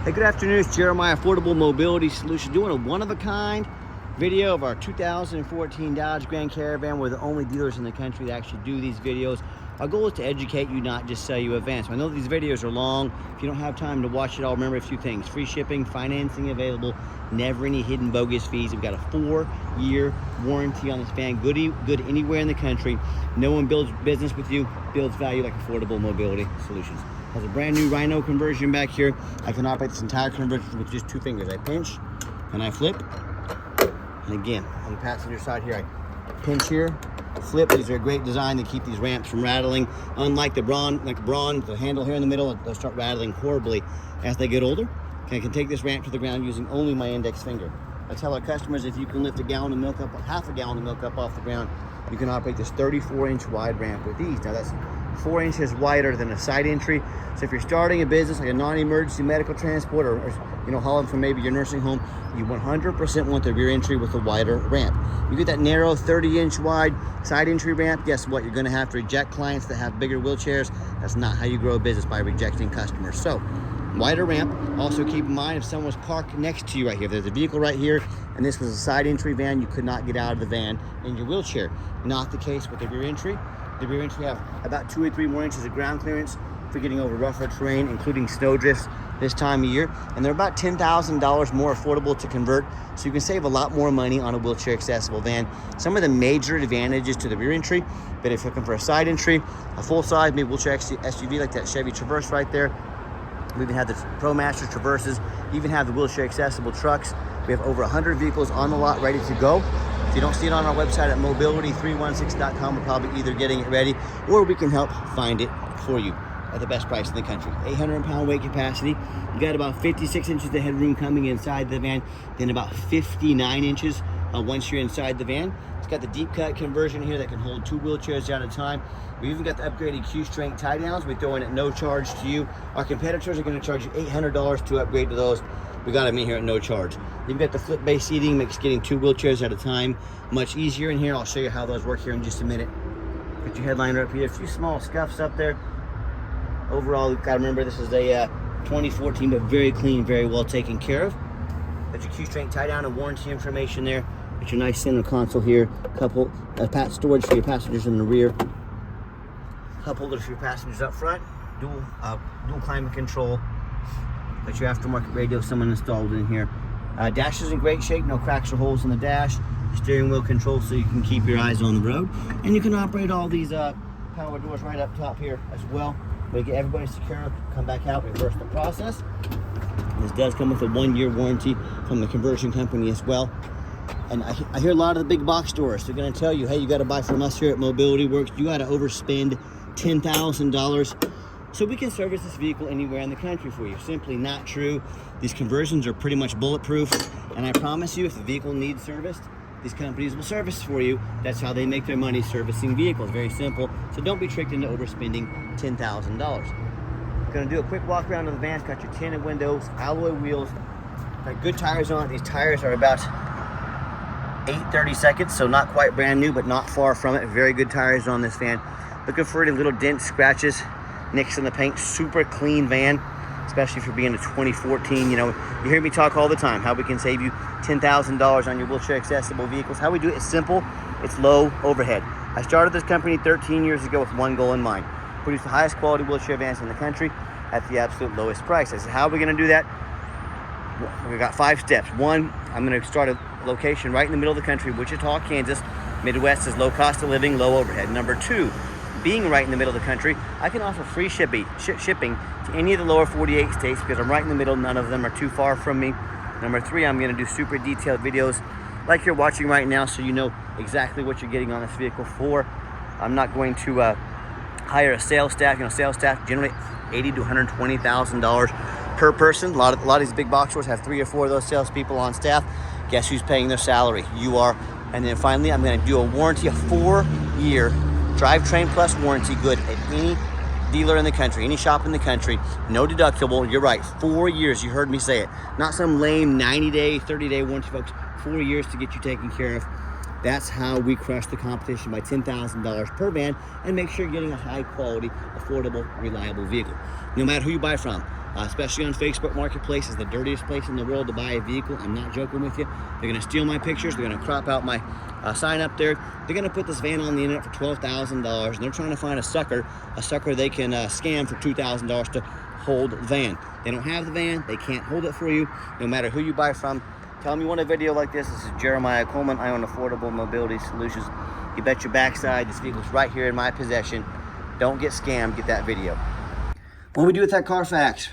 Hey, good afternoon. It's Jeremiah, Affordable Mobility Solutions, doing a one-of-a-kind video of our 2014 Dodge Grand Caravan. We're the only dealers in the country that actually do these videos. Our goal is to educate you, not just sell you a van. So I know these videos are long. If you don't have time to watch it all, remember a few things. Free shipping, financing available, never any hidden bogus fees. We've got a 4-year warranty on this van. Good anywhere in the country. No one builds business with you, builds value like Affordable Mobility Solutions. Has a brand new Rhino conversion back here. I can operate this entire conversion with just 2 fingers. I pinch and I flip. And again, on the passenger side here, I pinch here, flip. These are a great design to keep these ramps from rattling. Unlike the Braun, the handle here in the middle, they'll start rattling horribly as they get older. I can take this ramp to the ground using only my index finger. I tell our customers, if you can lift a gallon of milk up, half a gallon of milk up off the ground, you can operate this 34-inch wide ramp with ease. Now that's 4 inches wider than a side entry. So if you're starting a business like a non-emergency medical transport or hauling from maybe your nursing home, you 100% want the rear entry with a wider ramp. You get that narrow 30-inch wide side entry ramp, guess what? You're gonna have to reject clients that have bigger wheelchairs. That's not how you grow a business, by rejecting customers. So, wider ramp. Also keep in mind, if someone's parked next to you right here, if there's a vehicle right here and this was a side entry van, you could not get out of the van in your wheelchair. Not the case with the rear entry. The rear entry have about 2 or 3 more inches of ground clearance for getting over rougher terrain, including snow drifts this time of year. And they're about $10,000 more affordable to convert, so you can save a lot more money on a wheelchair accessible van. Some of the major advantages to the rear entry, but if you're looking for a side entry, a full size, maybe wheelchair SUV like that Chevy Traverse right there. We even have the ProMaster Traverses, even have the wheelchair accessible trucks. We have over 100 vehicles on the lot ready to go. If you don't see it on our website at mobility316.com, we're probably either getting it ready or we can help find it for you at the best price in the country. 800-pound weight capacity. You got about 56 inches of headroom coming inside the van, then about 59 inches once you're inside the van. It's got the deep cut conversion here that can hold 2 wheelchairs at a time. We even got the upgraded Q-strength tie downs. We throw in at no charge to you. Our competitors are going to charge you $800 to upgrade to those. We got them in here at no charge. You've got the flip base seating, makes getting 2 wheelchairs at a time much easier in here. I'll show you how those work here in just a minute. Put your headliner up here. A few small scuffs up there. Overall, you've got to remember this is a 2014, but very clean, very well taken care of. Got your Q-strength tie down and warranty information there. Got your nice center console here. Couple storage for your passengers in the rear. Cup holders for your passengers up front. Dual climate control. Got your aftermarket radio, someone installed in here. Dash is in great shape, no cracks or holes in the dash. Steering wheel control so you can keep your eyes on the road. And you can operate all these power doors right up top here as well. We get everybody secure, come back out, reverse the process. This does come with a 1-year warranty from the conversion company as well. And I hear a lot of the big box stores, they're gonna tell you, hey, you gotta buy from us here at Mobility Works. You gotta overspend $10,000. So we can service this vehicle anywhere in the country for you. Simply not true. These conversions are pretty much bulletproof. And I promise you, if the vehicle needs serviced, these companies will service for you. That's how they make their money, servicing vehicles. Very simple. So don't be tricked into overspending $10,000. Gonna do a quick walk around of the van. Got your tinted windows, alloy wheels. Got good tires on it. These tires are about 8/32, so not quite brand new, but not far from it. Very good tires on this van. Looking for any little dents, scratches, nicks in the paint. Super clean van, especially for being a 2014. You hear me talk all the time how we can save you $10,000 on your wheelchair accessible vehicles. How we do it is simple. It's low overhead. I started this company 13 years ago with one goal in mind: produce the highest quality wheelchair vans in the country at the absolute lowest price. I said, how are we going to do that? We got 5 steps. 1, I'm going to start a location right in the middle of the country, Wichita, Kansas. Midwest is low cost of living, low overhead. Number 2, being right in the middle of the country, I can offer free shipping to any of the lower 48 states because I'm right in the middle. None of them are too far from me. Number 3, I'm going to do super detailed videos like you're watching right now, so you know exactly what you're getting on this vehicle for. I'm not going to hire a sales staff. Sales staff generally $80,000 to $120,000 per person. A lot of these big box stores have 3 or 4 of those salespeople on staff. Guess who's paying their salary? You are. And then finally, I'm going to do a warranty, a 4-year drivetrain plus warranty, good at any dealer in the country, any shop in the country. No deductible. You're right, 4 years. You heard me say it. Not some lame 90-day, 30-day warranty, folks. 4 years to get you taken care of. That's how we crush the competition by $10,000 per van and make sure you're getting a high quality, affordable, reliable vehicle. No matter who you buy from, especially on Facebook Marketplace, is the dirtiest place in the world to buy a vehicle. I'm not joking with you. They're gonna steal my pictures. They're gonna crop out my sign up there. They're gonna put this van on the internet for $12,000, and they're trying to find a sucker they can scam for $2,000 to hold the van. They don't have the van. They can't hold it for you. No matter who you buy from, tell them you want a video like this. This is Jeremiah Coleman. I own Affordable Mobility Solutions. You bet your backside this vehicle's right here in my possession. Don't get scammed. Get that video. What do we do with that Carfax?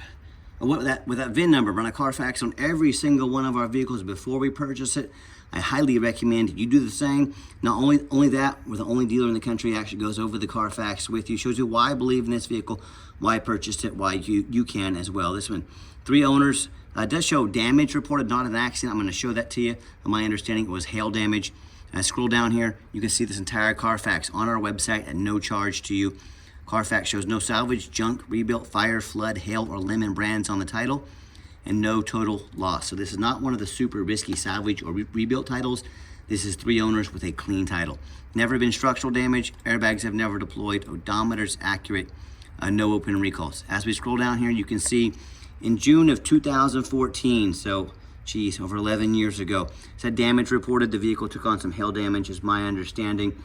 With that VIN number, run a Carfax on every single one of our vehicles before we purchase it. I highly recommend you do the same. Not only that, we're the only dealer in the country that actually goes over the Carfax with you. Shows you why I believe in this vehicle, why I purchased it, why you can as well. This one, 3 owners. It does show damage reported, not an accident. I'm going to show that to you. My understanding, it was hail damage. I scroll down here, you can see this entire Carfax on our website at no charge to you. Carfax shows no salvage, junk, rebuilt, fire, flood, hail, or lemon brands on the title, and no total loss. So this is not one of the super risky salvage or rebuilt titles. This is 3 owners with a clean title. Never been structural damage, airbags have never deployed, odometer's accurate, no open recalls. As we scroll down here, you can see in June of 2014, so geez, over 11 years ago, said damage reported. The vehicle took on some hail damage, is my understanding.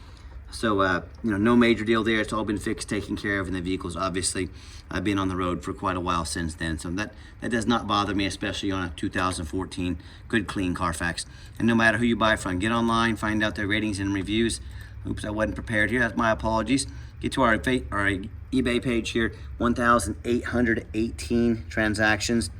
So, you know, no major deal there. It's all been fixed, taken care of, and the vehicle's obviously been on the road for quite a while since then. So that does not bother me, especially on a 2014 good, clean Carfax. And no matter who you buy from, get online, find out their ratings and reviews. Oops, I wasn't prepared here. That's my apologies. Get to our eBay page here, 1,818 transactions.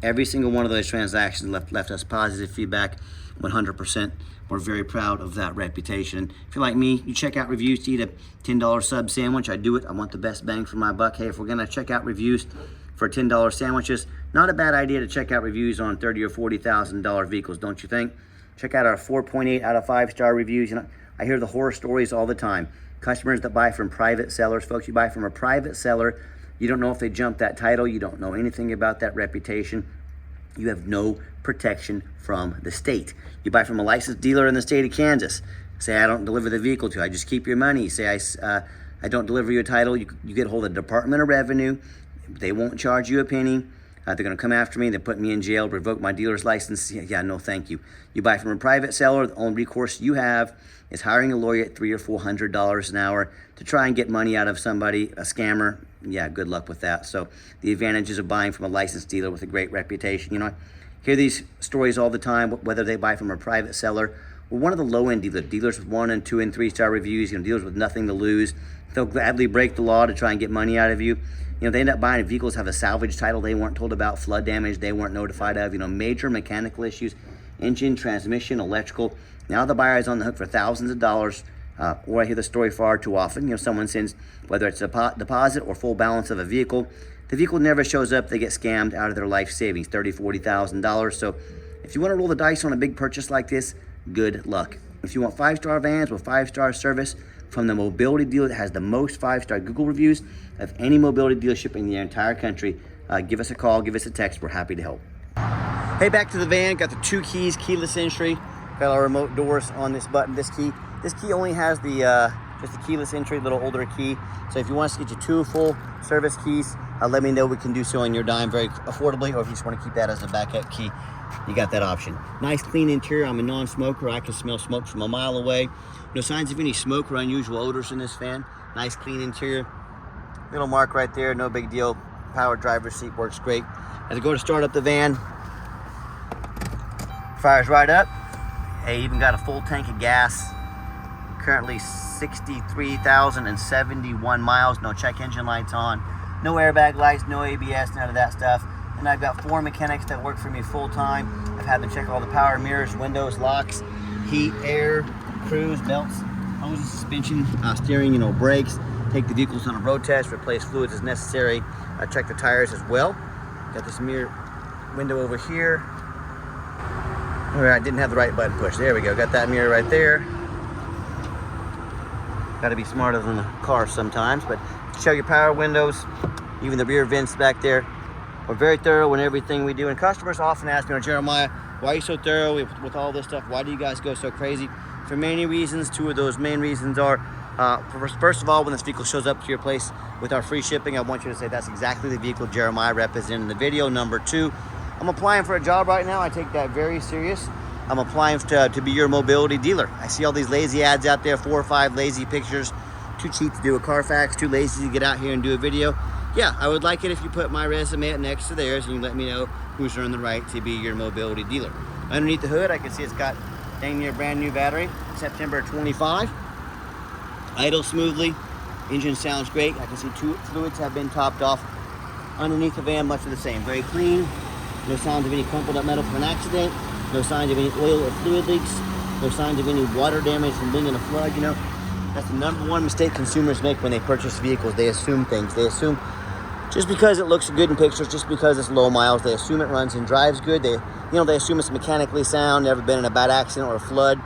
Every single one of those transactions left us positive feedback, 100%. We're very proud of that reputation. If you're like me, you check out reviews to eat a $10 sub sandwich. I do it. I want the best bang for my buck. Hey, if we're gonna check out reviews for $10 sandwiches, not a bad idea to check out reviews on $30,000 or $40,000 vehicles, don't you think? Check out our 4.8 out of 5-star reviews. You know, I hear the horror stories all the time. Customers that buy from private sellers, folks, you buy from a private seller, you don't know if they jumped that title, you don't know anything about that reputation. You have no protection from the state. You buy from a licensed dealer in the state of Kansas. Say, I don't deliver the vehicle to you, I just keep your money. Say, I don't deliver you a title, you get hold of the Department of Revenue. They won't charge you a penny. They're gonna come after me, they're putting me in jail, revoke my dealer's license. Yeah, no thank you. You buy from a private seller, the only recourse you have is hiring a lawyer at $300 or $400 an hour to try and get money out of somebody, a scammer. Yeah, good luck with that. So the advantages of buying from a licensed dealer with a great reputation. You know, I hear these stories all the time, whether they buy from a private seller or one of the low-end dealers with 1 and 2 and 3-star reviews, you know, dealers with nothing to lose. They'll gladly break the law to try and get money out of you. You know, they end up buying vehicles, have a salvage title they weren't told about, flood damage they weren't notified of, you know, major mechanical issues, engine, transmission, electrical. Now the buyer is on the hook for thousands of dollars. Or I hear the story far too often. You know, someone sends, whether it's a deposit or full balance of a vehicle, the vehicle never shows up. They get scammed out of their life savings, $30,000, $40,000. So if you want to roll the dice on a big purchase like this, good luck. If you want 5-star vans with 5-star service from the mobility dealer that has the most 5-star Google reviews of any mobility dealership in the entire country, give us a call, give us a text. We're happy to help. Hey, back to the van. Got the 2 keys, keyless entry. Got our remote doors on this button. This key only has the just the keyless entry, little older key. So if you want us to get you 2 full service keys, let me know. We can do so on your dime very affordably, or if you just want to keep that as a backup key, you got that option. Nice clean interior. I'm a non-smoker. I can smell smoke from a mile away. No signs of any smoke or unusual odors in this van. Nice clean interior. Little mark right there, no big deal. Power driver's seat works great. As I go to start up the van, fires right up. Hey, even got a full tank of gas. Currently 63,071 miles. No check engine lights on. No airbag lights, no ABS, none of that stuff. And I've got 4 mechanics that work for me full time. I've had them check all the power mirrors, windows, locks, heat, air, cruise, belts, hoses, suspension, steering, you know, brakes. Take the vehicles on a road test, replace fluids as necessary. Check the tires as well. Got this mirror window over here. All right, I didn't have the right button pushed. There we go. Got that mirror right there. Got to be smarter than the car sometimes, but check your power windows, even the rear vents back there. We're very thorough in everything we do, and customers often ask me, Jeremiah, why are you so thorough with all this stuff? Why do you guys go so crazy? for many reasons. Two of those main reasons are, first of all, when this vehicle shows up to your place with our free shipping, I want you to say that's exactly the vehicle Jeremiah represented in the video. Number two, I'm applying for a job right now. I take that very serious. I'm applying to be your mobility dealer. I see all these lazy ads out there, 4 or 5 lazy pictures, too cheap to do a Carfax, too lazy to get out here and do a video. Yeah, I would like it if you put my resume up next to theirs and you let me know who's earned the right to be your mobility dealer. Underneath the hood, I can see it's got dang near brand new battery, September 25. Idle smoothly, engine sounds great. I can see 2 fluids have been topped off. Underneath the van, much of the same, very clean. No signs of any crumpled up metal from an accident. No signs of any oil or fluid leaks. No signs of any water damage from being in a flood. You know, that's the #1 mistake consumers make when they purchase vehicles. They assume things. They assume just because it looks good in pictures, just because it's low miles, they assume it runs and drives good. They assume it's mechanically sound, never been in a bad accident or a flood.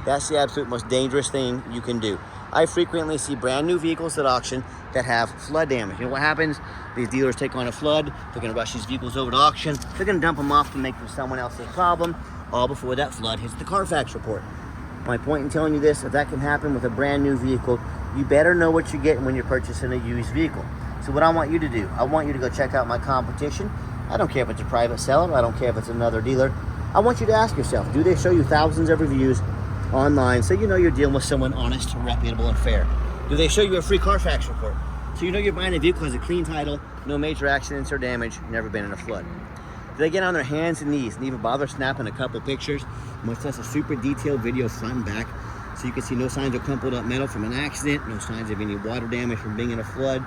That's the absolute most dangerous thing you can do. I frequently see brand new vehicles at auction that have flood damage. You know what happens? These dealers take on a flood. They're going to rush these vehicles over to auction. They're going to dump them off to make them someone else's problem, all before that flood hits the Carfax report. My point in telling you this, if that can happen with a brand new vehicle, you better know what you're getting when you're purchasing a used vehicle. So what I want you to do, I want you to go check out my competition. I don't care if it's a private seller. I don't care if it's another dealer. I want you to ask yourself, do they show you thousands of reviews online so you know you're dealing with someone honest, reputable, and fair? Do they show you a free Carfax report so you know you're buying a vehicle that has a clean title, no major accidents or damage, never been in a flood? Do they get on their hands and knees and even bother snapping a couple pictures, much less a super detailed video front and back, so you can see no signs of crumpled up metal from an accident, no signs of any water damage from being in a flood?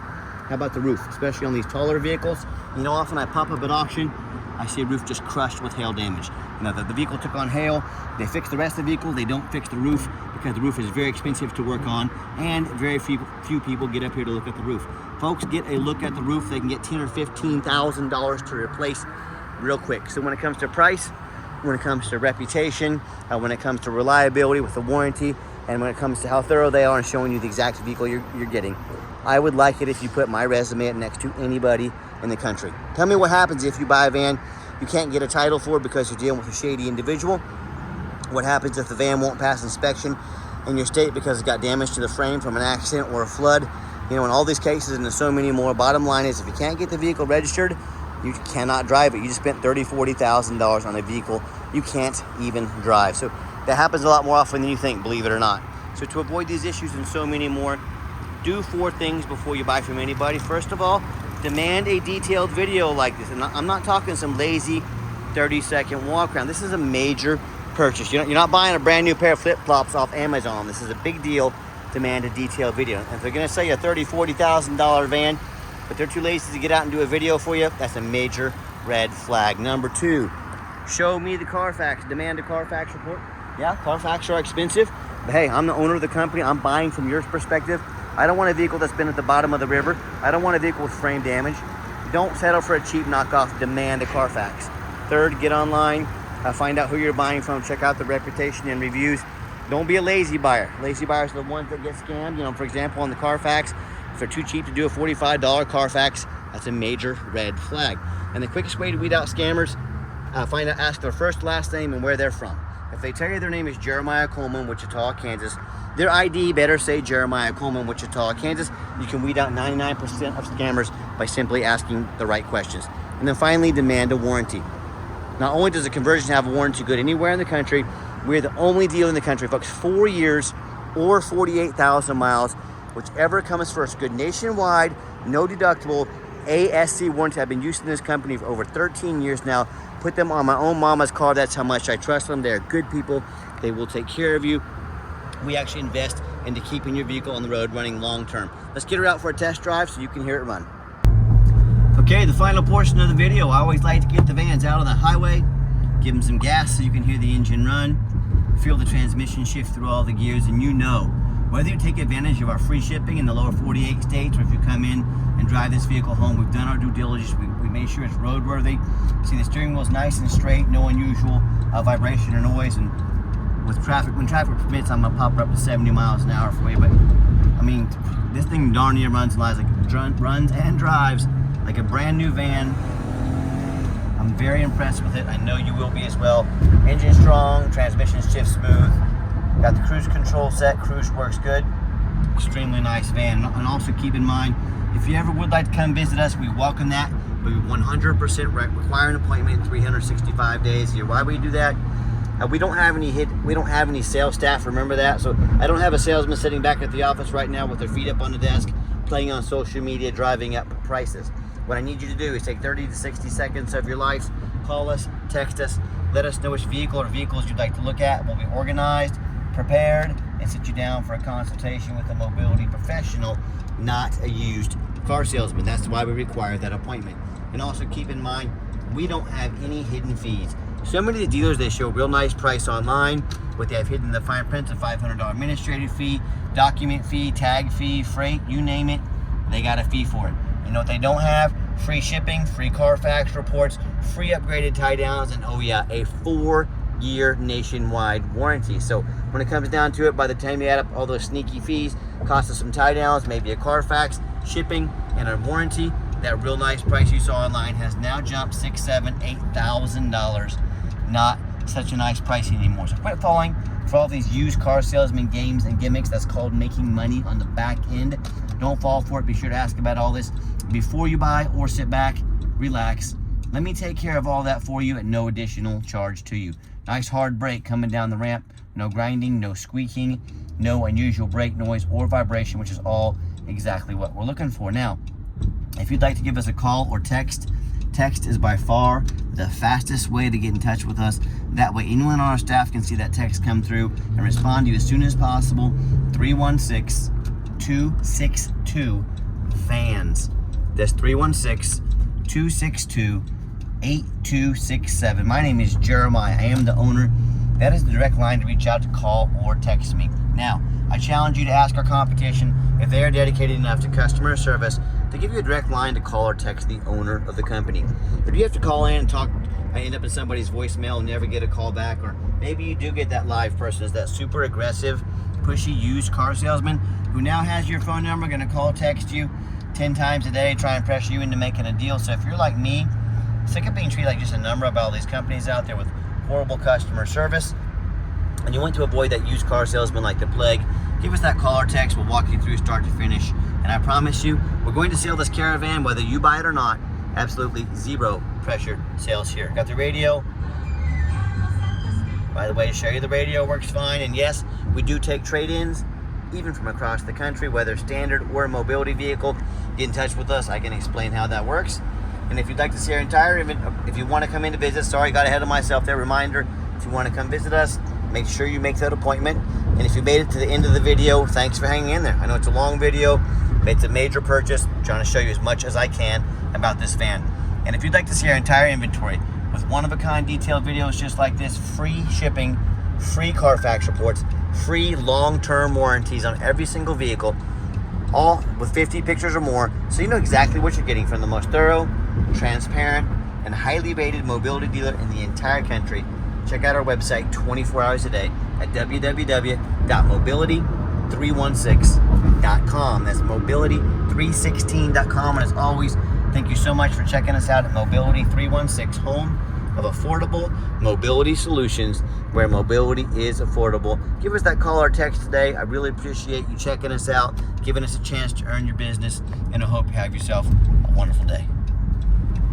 How about the roof, especially on these taller vehicles? You know, often I pop up at auction, I see a roof just crushed with hail damage. You know, the vehicle took on hail, they fix the rest of the vehicle, they don't fix the roof because the roof is very expensive to work on, and very few people get up here to look at the roof. Folks, get a look at the roof. They can get $10,000 or $15,000 to replace real quick. So when it comes to price, when it comes to reputation, when it comes to reliability with the warranty, and when it comes to how thorough they are in showing you the exact vehicle you're getting, I would like it if you put my resume next to anybody in the country. Tell me what happens if you buy a van you can't get a title for because you're dealing with a shady individual. What happens if the van won't pass inspection in your state because it's got damage to the frame from an accident or a flood? You know, in all these cases and there's so many more, bottom line is if you can't get the vehicle registered, you cannot drive it. You just spent $30,000, $40,000 on a vehicle you can't even drive. So that happens a lot more often than you think, believe it or not. So to avoid these issues and so many more, do 4 things before you buy from anybody. First of all, demand a detailed video like this. And I'm not talking some lazy 30-second walk around. This is a major purchase. You're not buying a brand new pair of flip-flops off Amazon. This is a big deal. Demand a detailed video. And if they're going to sell you a $30,000, $40,000 van, but they're too lazy to get out and do a video for you, that's a major red flag. Number 2, show me the Carfax. Demand a Carfax report. Yeah, Carfax are expensive, but hey, I'm the owner of the company. I'm buying from your perspective. I don't want a vehicle that's been at the bottom of the river. I don't want a vehicle with frame damage. Don't settle for a cheap knockoff. Demand a Carfax. 3rd, get online, find out who you're buying from, check out the reputation and reviews. Don't be a lazy buyer. Lazy buyers are the ones that get scammed. You know, for example, on the Carfax, if they're too cheap to do a $45 Carfax, that's a major red flag. And the quickest way to weed out scammers, ask their first, last name, and where they're from. If they tell you their name is Jeremiah Coleman, Wichita, Kansas, their ID better say Jeremiah Coleman, Wichita, Kansas. You can weed out 99% of scammers by simply asking the right questions. And then finally, demand a warranty. Not only does a conversion have a warranty good anywhere in the country, we're the only dealer in the country, folks, 4 years or 48,000 miles, whichever comes first. Good nationwide, no deductible, ASC warranty. I've been using this company for over 13 years now. Put them on my own mama's car. That's how much I trust them. They're good people. They will take care of you. We actually invest into keeping your vehicle on the road running long term. Let's get her out for a test drive so you can hear it run. Okay, the final portion of the video. I always like to get the vans out on the highway, give them some gas so you can hear the engine run, feel the transmission shift through all the gears, and you know, whether you take advantage of our free shipping in the lower 48 states or if you come in and drive this vehicle home, we've done our due diligence. We made sure it's roadworthy. See, the steering wheel's nice and straight, no unusual vibration or noise, and with traffic, when traffic permits, I'm gonna pop her up to 70 miles an hour for you. But I mean, this thing darn near runs and drives like a brand new van. I'm very impressed with it. I know you will be as well. Engine strong, transmission shifts smooth. Got the cruise control set. Cruise works good. Extremely nice van. And also keep in mind, if you ever would like to come visit us, we welcome that. But we 100% require an appointment 365 days a year. Why we do that? We don't have any sales staff. Remember that. So I don't have a salesman sitting back at the office right now with their feet up on the desk, playing on social media, driving up prices. What I need you to do is take 30 to 60 seconds of your life, call us, text us, let us know which vehicle or vehicles you'd like to look at. We'll be organized, prepared, and sit you down for a consultation with a mobility professional, not a used car salesman. That's why we require that appointment. And also keep in mind, we don't have any hidden fees. So many of the dealers, they show real nice price online, but they have hidden the fine print, a $500 administrative fee, document fee, tag fee, freight, you name it, they got a fee for it. You know what they don't have? Free shipping, free Carfax reports, free upgraded tie downs, and oh yeah, a 4-year nationwide warranty. So when it comes down to it, by the time you add up all those sneaky fees, cost of some tie downs, maybe a Carfax, shipping, and a warranty, that real nice price you saw online has now jumped $6,000, $7,000, $8,000. Not such a nice pricing anymore. So quit falling for all these used car salesman games and gimmicks. That's called making money on the back end. Don't fall for it. Be sure to ask about all this before you buy, or sit back, relax. Let me take care of all that for you at no additional charge to you. Nice hard brake coming down the ramp. No grinding, no squeaking, no unusual brake noise or vibration, which is all exactly what we're looking for. Now, if you'd like to give us a call or text is by far the fastest way to get in touch with us. That way anyone on our staff can see that text come through and respond to you as soon as possible. 316-262-FANS. That's 316-262-8267. My name is Jeremiah. I am the owner. That is the direct line to reach out to, call, or text me. Now, I challenge you to ask our competition if they are dedicated enough to customer service to give you a direct line to call or text the owner of the company. If you have to call in and talk, I end up in somebody's voicemail and never get a call back, or maybe you do get that live person, is that super aggressive, pushy used car salesman who now has your phone number, gonna call, text you 10 times a day, try and pressure you into making a deal. So if you're like me, sick of being treated like just a number by all these companies out there with horrible customer service, and you want to avoid that used car salesman like the plague, give us that call or text. We'll walk you through start to finish. And I promise you, we're going to sell this Caravan whether you buy it or not. Absolutely zero pressure sales here. Got the radio. By the way, to show you, the radio works fine. And yes, we do take trade-ins, even from across the country, whether standard or a mobility vehicle. Get in touch with us. I can explain how that works. And if you'd like to see our entire event, if you want to come in to visit, sorry, got ahead of myself there. Reminder, if you want to come visit us, make sure you make that appointment. And if you made it to the end of the video, thanks for hanging in there. I know it's a long video, but it's a major purchase. I'm trying to show you as much as I can about this van. And if you'd like to see our entire inventory with one-of-a-kind detailed videos just like this, free shipping, free Carfax reports, free long-term warranties on every single vehicle, all with 50 pictures or more, so you know exactly what you're getting from the most thorough, transparent, and highly rated mobility dealer in the entire country. Check out our website 24 hours a day at www.mobility316.com. That's mobility316.com. And as always, thank you so much for checking us out at Mobility 316, home of affordable mobility solutions, where mobility is affordable. Give us that call or text today. I really appreciate you checking us out, giving us a chance to earn your business, and I hope you have yourself a wonderful day.